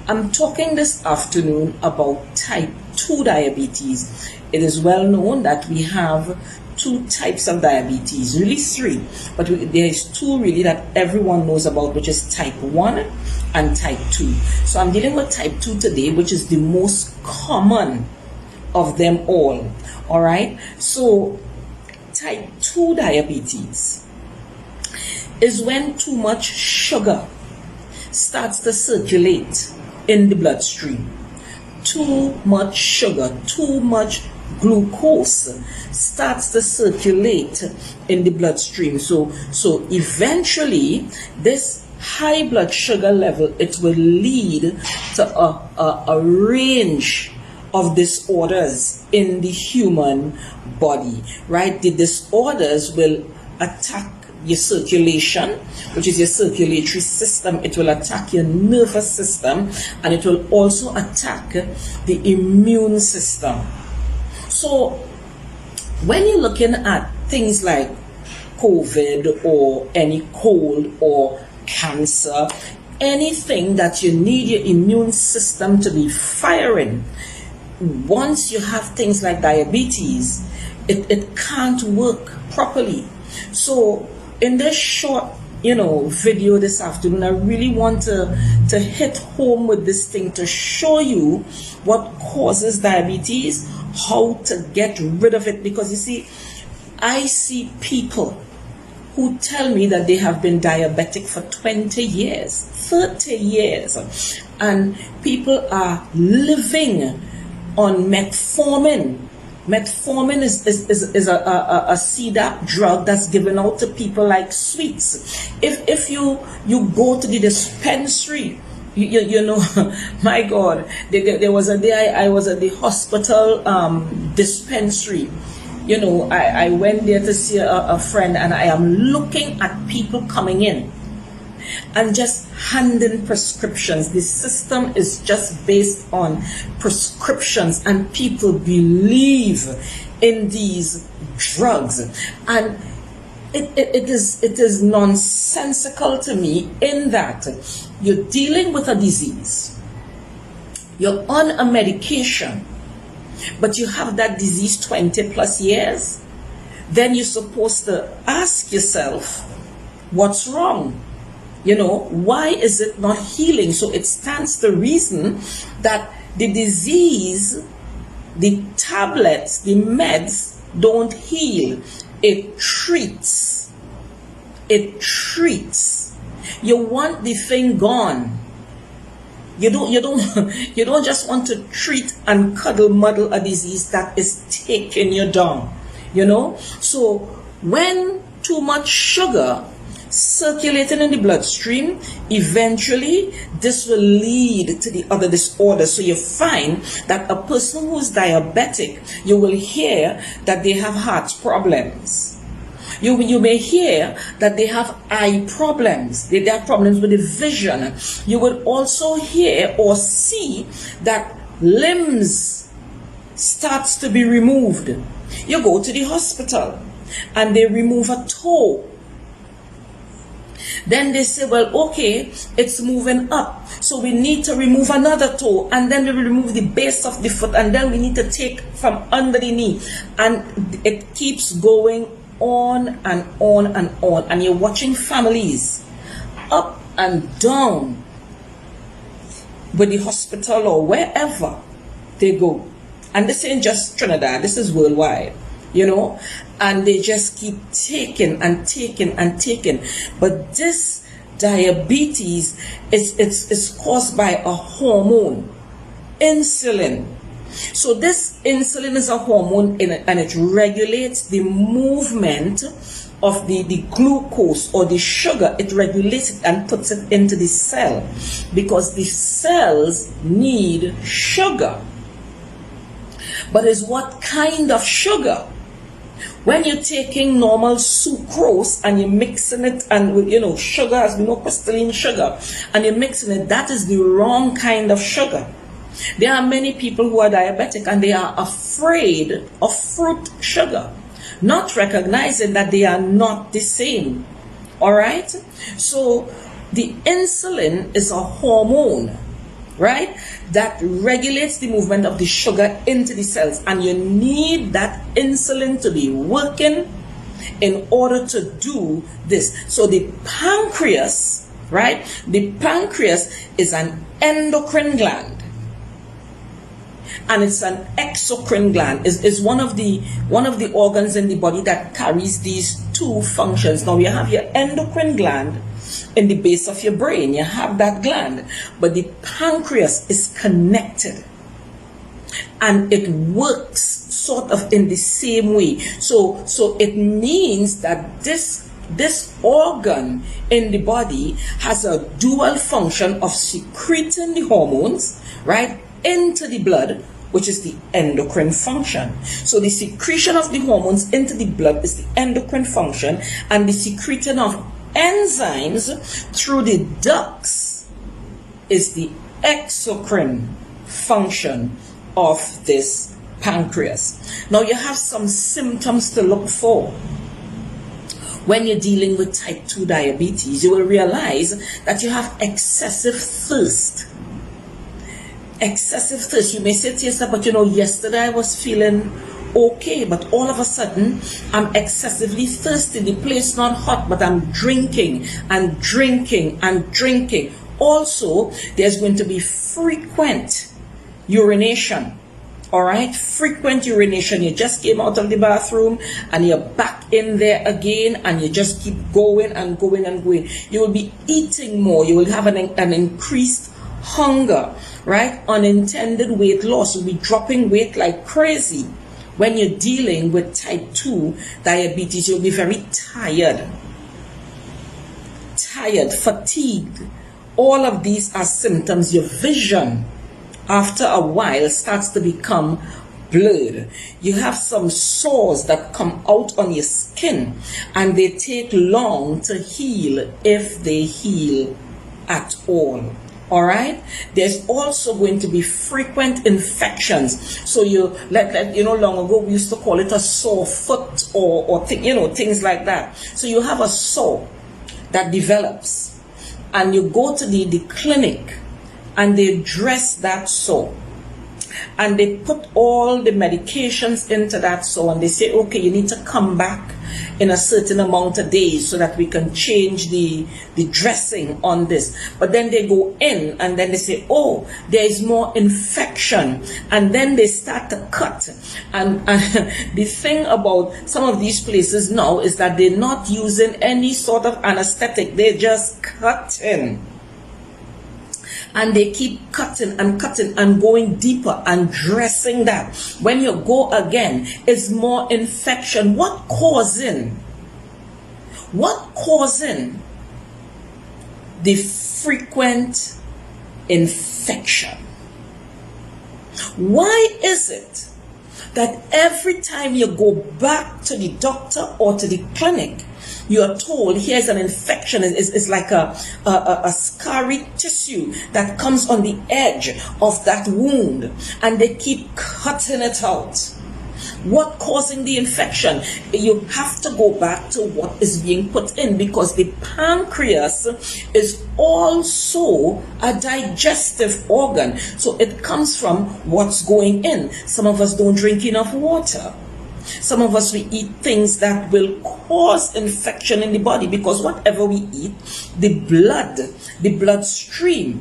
I'm talking this afternoon about type 2 diabetes. It is well known that we have two types of diabetes, really three, but there is two really that everyone knows about, which is type 1 and type 2. So I'm dealing with type 2 today, which is the most common of them all. All right, so type 2 diabetes is when too much sugar starts to circulate in the bloodstream. Too much sugar, too much glucose starts to circulate in the bloodstream. So eventually this high blood sugar level, it will lead to a range of disorders in the human body, right? The disorders will attack your circulation, which is your circulatory system. It will attack your nervous system, and it will also attack the immune system. So when you're looking at things like COVID or any cold or cancer, anything that you need your immune system to be firing, once you have things like diabetes, it can't work properly. So in this short video this afternoon, I really want to hit home with this thing to show you what causes diabetes, how to get rid of it. Because you see, I see people who tell me that they have been diabetic for 20 years, 30 years, and people are living on metformin. Metformin is a CDAP drug that's given out to people like sweets. If you go to the dispensary, you know, my God, there was a day I was at the hospital dispensary. You know, I went there to see a friend, and I am looking at people coming in and just handing prescriptions. The system is just based on prescriptions, and people believe in these drugs, and it is nonsensical to me in that you're dealing with a disease, you're on a medication, but you have that disease 20 plus years. Then you're supposed to ask yourself, what's wrong? You know, why is it not healing? So it stands to reason that the disease, the tablets, the meds don't heal. It treats. It treats. You want the thing gone. You don't just want to treat and cuddle muddle a disease that is taking you down. You know? So when too much sugar circulating in the bloodstream, eventually this will lead to the other disorders. So you find that a person who's diabetic, you will hear that they have heart problems. You may hear that they have eye problems. They have problems with the vision. You will also hear or see that limbs starts to be removed. You go to the hospital and they remove a toe. Then they say, well, okay, it's moving up, so we need to remove another toe, and then we will remove the base of the foot, and then we need to take from under the knee, and it keeps going on and on and on. And you're watching families up and down with the hospital or wherever they go. And this ain't just Trinidad, this is worldwide, you know, and they just keep taking and taking and taking. But this diabetes is caused by a hormone, insulin. So this insulin is a hormone and it regulates the movement of the glucose or the sugar. It regulates it and puts it into the cell, because the cells need sugar. But it's what kind of sugar? When you're taking normal sucrose and you're mixing it, and with, you know, sugar, as we know, crystalline sugar, and you're mixing it, that is the wrong kind of sugar. There are many people who are diabetic and they are afraid of fruit sugar, not recognizing that they are not the same. All right? So the insulin is a hormone, right? That regulates the movement of the sugar into the cells, and you need that insulin to be working in order to do this. So the pancreas, right? The pancreas is an endocrine gland, and it's an exocrine gland. Is one of the organs in the body that carries these two functions. Now you have your endocrine gland in the base of your brain. You have that gland, but the pancreas is connected, and it works sort of in the same way. So it means that this organ in the body has a dual function of secreting the hormones, right, into the blood, which is the endocrine function. So the secretion of the hormones into the blood is the endocrine function, and the secreting of enzymes through the ducts is the exocrine function of this pancreas. Now you have some symptoms to look for. When you're dealing with type 2 diabetes, you will realize that you have excessive thirst. Excessive thirst. You may say to yourself, but yesterday I was feeling okay, but all of a sudden I'm excessively thirsty. The place not hot, but I'm drinking and drinking and drinking. Also, there's going to be frequent urination. All right, frequent urination. You just came out of the bathroom and you're back in there again, and you just keep going and going and going. You will be eating more. You will have an increased hunger, right? Unintended weight loss. You'll be dropping weight like crazy. When you're dealing with type 2 diabetes, you'll be very tired, fatigued. All of these are symptoms. Your vision, after a while, starts to become blurred. You have some sores that come out on your skin, and they take long to heal, if they heal at all. All right. There's also going to be frequent infections. So long ago we used to call it a sore foot or things like that. So you have a sore that develops, and you go to the clinic, and they dress that sore, and they put all the medications into that sore, and they say, okay, you need to come back in a certain amount of days so that we can change the dressing on this. But then they go in, and then they say, oh, there is more infection, and then they start to cut. And the thing about some of these places now is that they're not using any sort of anesthetic. They're just cutting. And they keep cutting and cutting and going deeper and dressing that. When you go again, it's more infection. What causing the frequent infection? Why is it that every time you go back to the doctor or to the clinic, you are told here's an infection? It's like a scarry tissue that comes on the edge of that wound, and they keep cutting it out. What causing the infection? You have to go back to what is being put in, because the pancreas is also a digestive organ. So it comes from what's going in. Some of us don't drink enough water. Some of us, we eat things that will cause infection in the body, because whatever we eat, the bloodstream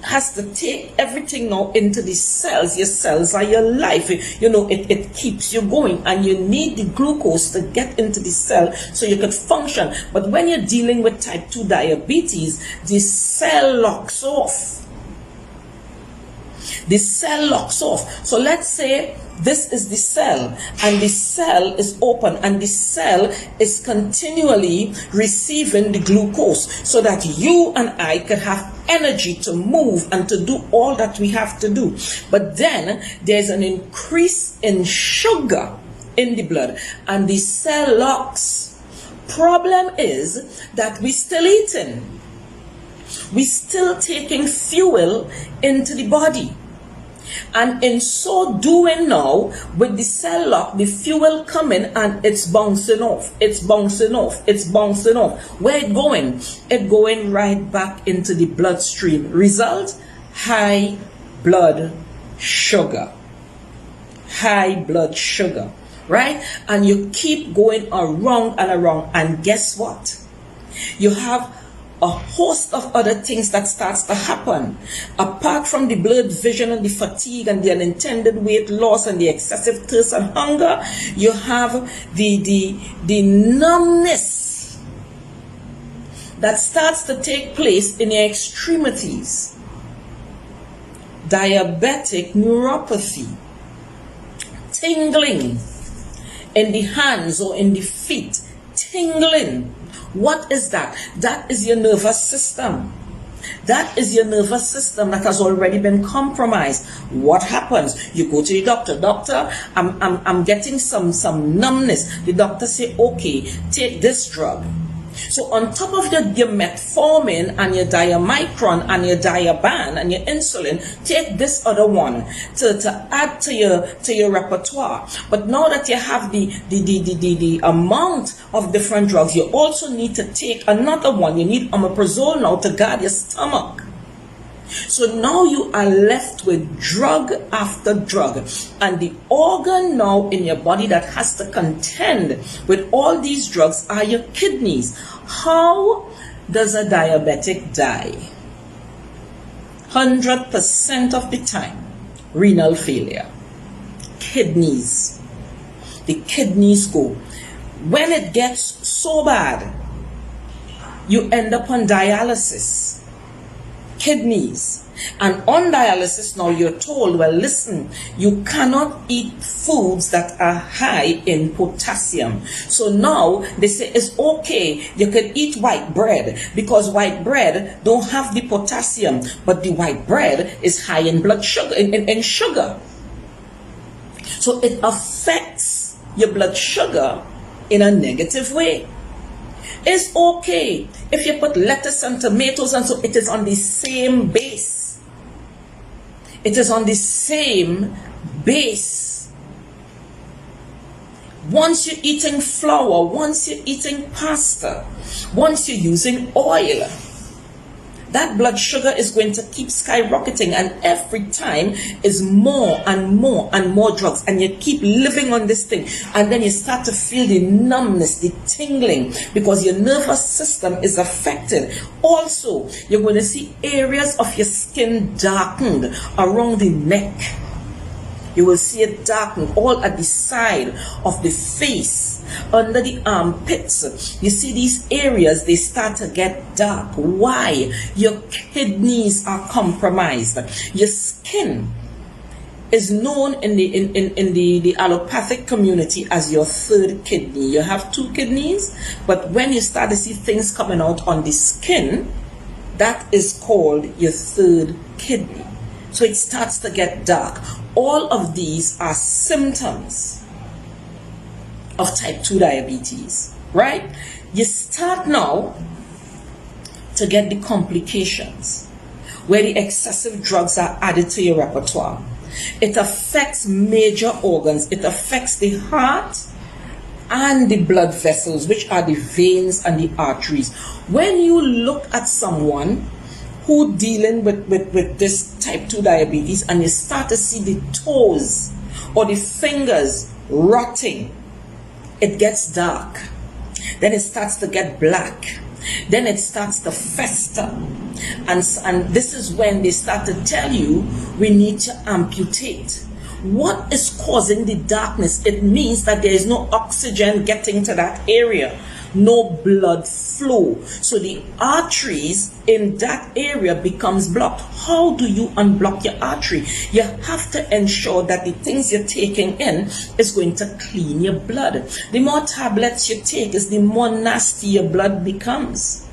has to take everything now into the cells. Your cells are your life. It keeps you going, and you need the glucose to get into the cell so you can function. But when you're dealing with type 2 diabetes, the cell locks off. The cell locks off. So let's say this is the cell, and the cell is open, and the cell is continually receiving the glucose so that you and I can have energy to move and to do all that we have to do. But then there's an increase in sugar in the blood, and the cell locks. Problem is that we're still eating. We're still taking fuel into the body. And in so doing now, with the cell lock, the fuel coming and it's bouncing off. It's bouncing off. It's bouncing off. Where it going? It going right back into the bloodstream. Result? high blood sugar. High blood sugar, right? And you keep going around and around, and guess what? You have a host of other things that starts to happen. Apart from the blurred vision and the fatigue and the unintended weight loss and the excessive thirst and hunger, you have the numbness that starts to take place in your extremities. Diabetic neuropathy. Tingling in the hands or in the feet. Tingling. What is that? That is your nervous system. That is your nervous system that has already been compromised. What happens? You go to the doctor. Doctor, I'm getting some numbness. The doctor say, okay, take this drug. So on top of your metformin and your diamicron and your diaban and your insulin, take this other one to add to your repertoire. But now that you have the amount of different drugs, you also need to take another one. You need omeprazole now to guard your stomach. So now you are left with drug after drug, and the organ now in your body that has to contend with all these drugs are your kidneys. How does a diabetic die? 100% of the time, renal failure. Kidneys. The kidneys go. When it gets so bad, you end up on dialysis. Kidneys. And on dialysis now you're told, well, listen, you cannot eat foods that are high in potassium. So now they say it's okay, you can eat white bread because white bread don't have the potassium, but the white bread is high in blood sugar, in sugar. So it affects your blood sugar in a negative way. It's okay if you put lettuce and tomatoes, and so it is on the same base. It is on the same base. Once you're eating flour, once you're eating pasta, once you're using oil, that blood sugar is going to keep skyrocketing, and every time is more and more and more drugs, and you keep living on this thing, and then you start to feel the numbness, the tingling, because your nervous system is affected. Also, you're going to see areas of your skin darkened around the neck. You will see it darken all at the side of the face, under the armpits. You see these areas, they start to get dark. Why? Your kidneys are compromised. Your skin is known in the allopathic community as your third kidney. You have two kidneys, but when you start to see things coming out on the skin, that is called your third kidney. So it starts to get dark. All of these are symptoms of type 2 diabetes, right? You start now to get the complications where the excessive drugs are added to your repertoire. It affects major organs. It affects the heart and the blood vessels, which are the veins and the arteries. When you look at someone who dealing with this type 2 diabetes, and you start to see the toes or the fingers rotting, it gets dark. Then it starts to get black. Then it starts to fester. And this is when they start to tell you, we need to amputate. What is causing the darkness? It means that there is no oxygen getting to that area. No blood flow. So the arteries in that area becomes blocked. How do you unblock your artery? You have to ensure that the things you're taking in is going to clean your blood. The more tablets you take, is the more nasty your blood becomes.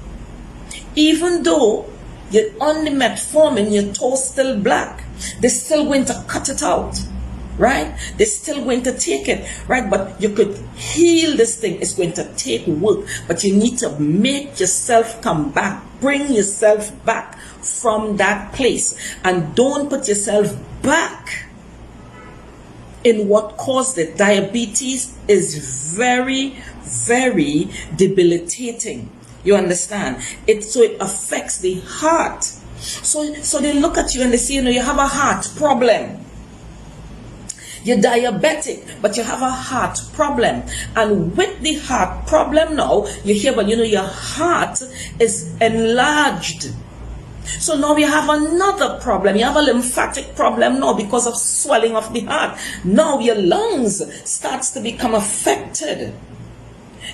Even though you're on the metformin, your toe's still black, they're still going to cut it out. Right? They're still going to take it, right? But you could heal this thing. It's going to take work, but you need to make yourself come back, bring yourself back from that place, and don't put yourself back in what caused it. Diabetes is very, very debilitating. You understand? So it affects the heart. So they look at you and they say, you have a heart problem. You're diabetic, but you have a heart problem. And with the heart problem now, you hear, but your heart is enlarged. So now you have another problem. You have a lymphatic problem now because of swelling of the heart. Now your lungs starts to become affected.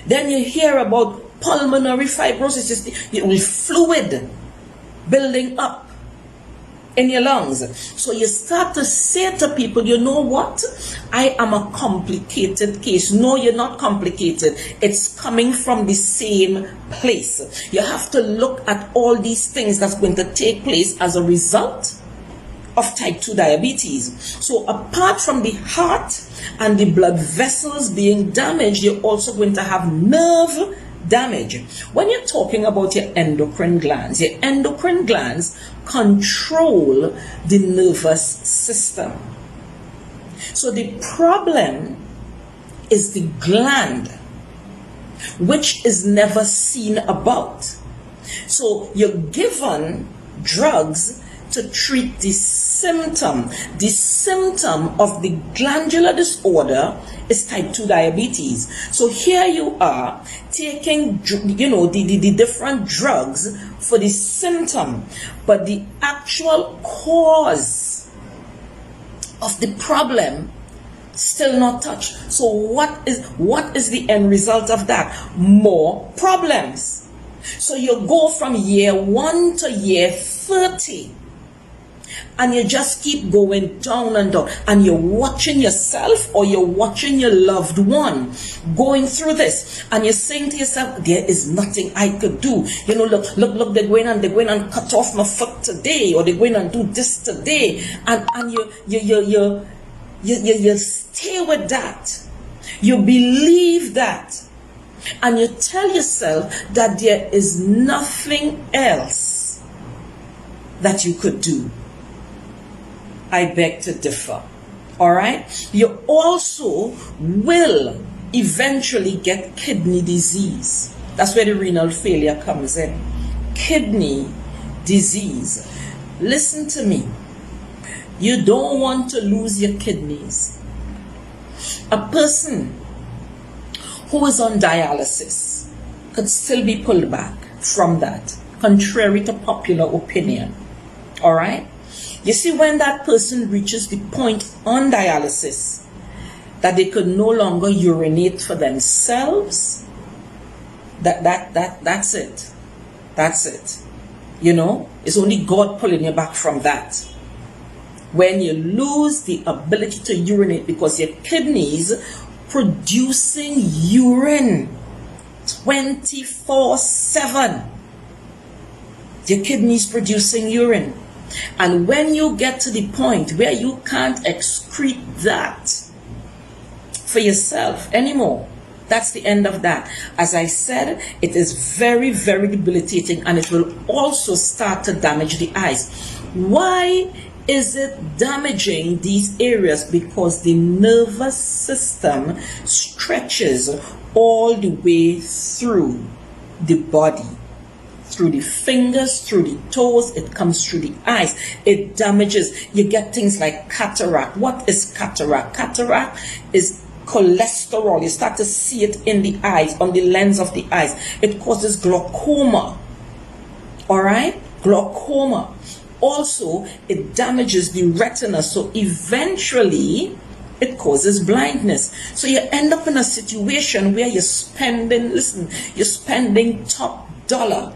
Then you hear about pulmonary fibrosis, with fluid building up in your lungs. So you start to say to people, you know what? I am a complicated case. No, you're not complicated. It's coming from the same place. You have to look at all these things that's going to take place as a result of type 2 diabetes. So apart from the heart and the blood vessels being damaged, you're also going to have nerve damage. When you're talking about your endocrine glands control the nervous system. So the problem is the gland, which is never seen about. So you're given drugs to treat the symptom. The symptom of the glandular disorder is type 2 diabetes. So here you are taking, the different drugs for the symptom, but the actual cause of the problem still not touched. So what is the end result of that? More problems. So you go from year 1 to year 30. And you just keep going down and down, and you're watching yourself or you're watching your loved one going through this, and you're saying to yourself, there is nothing I could do. Look, they're going and cut off my foot today, or they're going and do this today, and you stay with that. You believe that, and you tell yourself that there is nothing else that you could do. I beg to differ. All right? You also will eventually get kidney disease. That's where the renal failure comes in. Kidney disease. Listen to me. You don't want to lose your kidneys. A person who is on dialysis could still be pulled back from that, contrary to popular opinion. All right? You see, when that person reaches the point on dialysis that they could no longer urinate for themselves, that's it. That's it. It's only God pulling you back from that. When you lose the ability to urinate because your kidneys producing urine 24/7. Your kidneys producing urine. And when you get to the point where you can't excrete that for yourself anymore, that's the end of that. As I said, it is very, very debilitating, and it will also start to damage the eyes. Why is it damaging these areas? Because the nervous system stretches all the way through the body. Through the fingers, through the toes, it comes through the eyes. It damages. You get things like cataract. What is cataract? Cataract is cholesterol. You start to see it in the eyes, on the lens of the eyes. It causes glaucoma. All right? Glaucoma. Also, it damages the retina. So eventually, it causes blindness. So you end up in a situation where you're spending top dollar.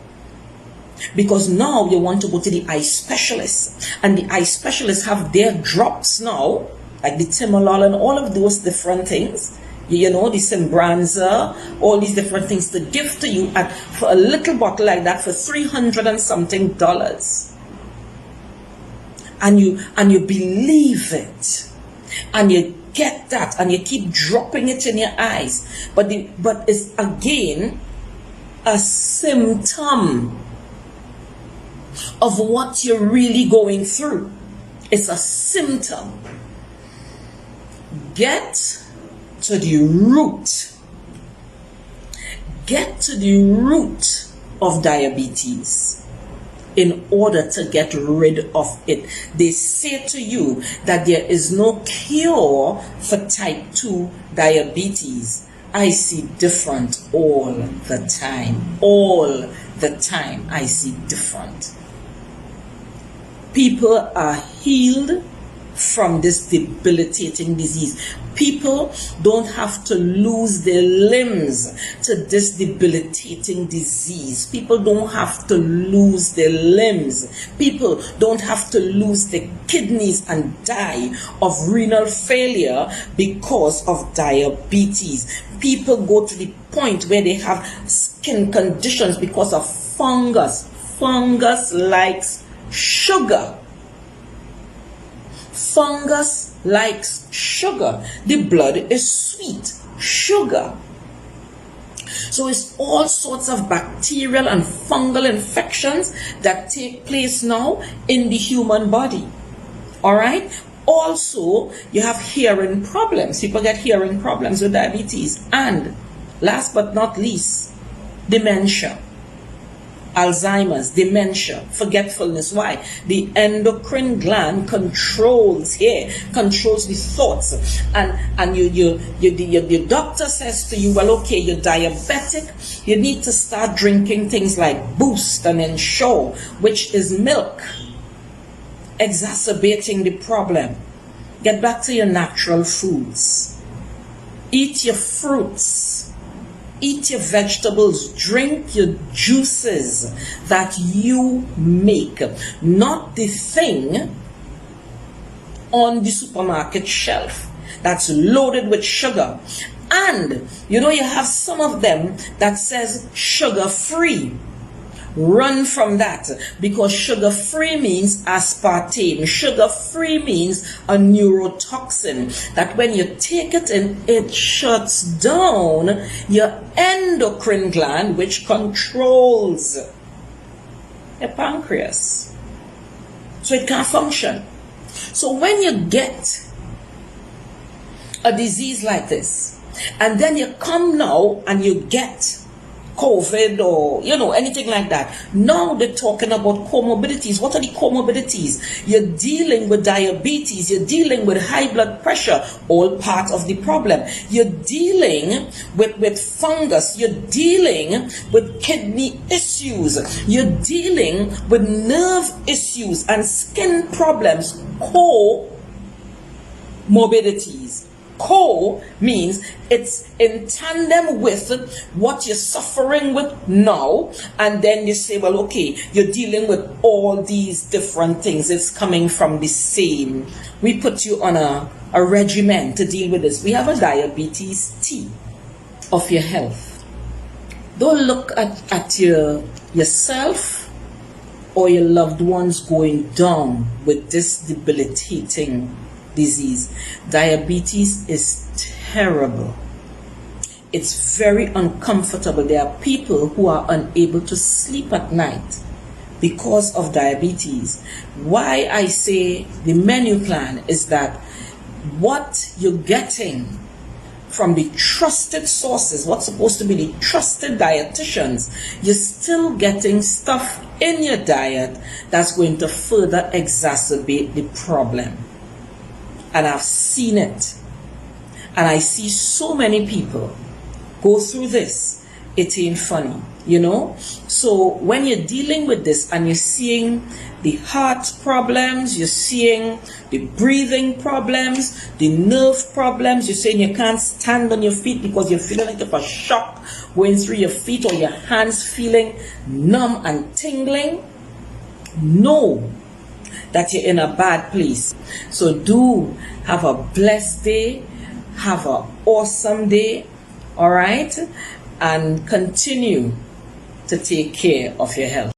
Because now you want to go to the eye specialist, and the eye specialists have their drops now, like the Timolol and all of those different things, the Simbranza, all these different things to give to you for a little bottle like that for $300 and something. And you believe it, and you get that, and you keep dropping it in your eyes, but it's again a symptom of what you're really going through. It's a symptom. Get to the root. Get to the root of diabetes. in order to get rid of it. They say to you that there is no cure for type 2 diabetes. I see different all the time. All the time I see different. People are healed from this debilitating disease. People don't have to lose their limbs to this debilitating disease. People don't have to lose their limbs. People don't have to lose their kidneys and die of renal failure because of diabetes. People go to the point where they have skin conditions because of fungus. Fungus likes sugar. Fungus likes sugar. The blood is sweet. Sugar. So it's all sorts of bacterial and fungal infections that take place now in the human body. Alright? Also, you have hearing problems. People get hearing problems with diabetes. And last but not least, dementia. Alzheimer's, dementia, forgetfulness. Why? The endocrine gland controls the thoughts, and your doctor says to you, well, okay, you're diabetic, you need to start drinking things like Boost and Ensure, which is milk, exacerbating the problem. Get back to your natural foods. Eat your fruits. Eat your vegetables, drink your juices that you make, not the thing on the supermarket shelf that's loaded with sugar. And you have some of them that says sugar free. Run from that, because sugar free means aspartame. Sugar free means a neurotoxin that when you take it in, it shuts down your endocrine gland, which controls your pancreas. So it can't function. So when you get a disease like this, and then you come now and you get COVID or anything like that, now they're talking about comorbidities. What are the comorbidities? You're dealing with diabetes, you're dealing with high blood pressure, all part of the problem. You're dealing with fungus, you're dealing with kidney issues, you're dealing with nerve issues and skin problems. Comorbidities. Co means it's in tandem with what you're suffering with now, and then you say, well, okay, you're dealing with all these different things. It's coming from the same. We put you on a regimen to deal with this. We have a diabetes T of your health. Don't look at yourself or your loved ones going down with this debilitating disease. Diabetes is terrible. It's very uncomfortable. There are people who are unable to sleep at night because of diabetes. Why I say the menu plan is that what you're getting from the trusted sources, what's supposed to be the trusted dietitians, you're still getting stuff in your diet that's going to further exacerbate the problem. And I've seen it. And I see so many people go through this. It ain't funny, So when you're dealing with this and you're seeing the heart problems, you're seeing the breathing problems, the nerve problems, you're saying you can't stand on your feet because you're feeling like you have a shock going through your feet, or your hands feeling numb and tingling, know that you're in a bad place. So do have a blessed day, have an awesome day, all right, and continue to take care of your health.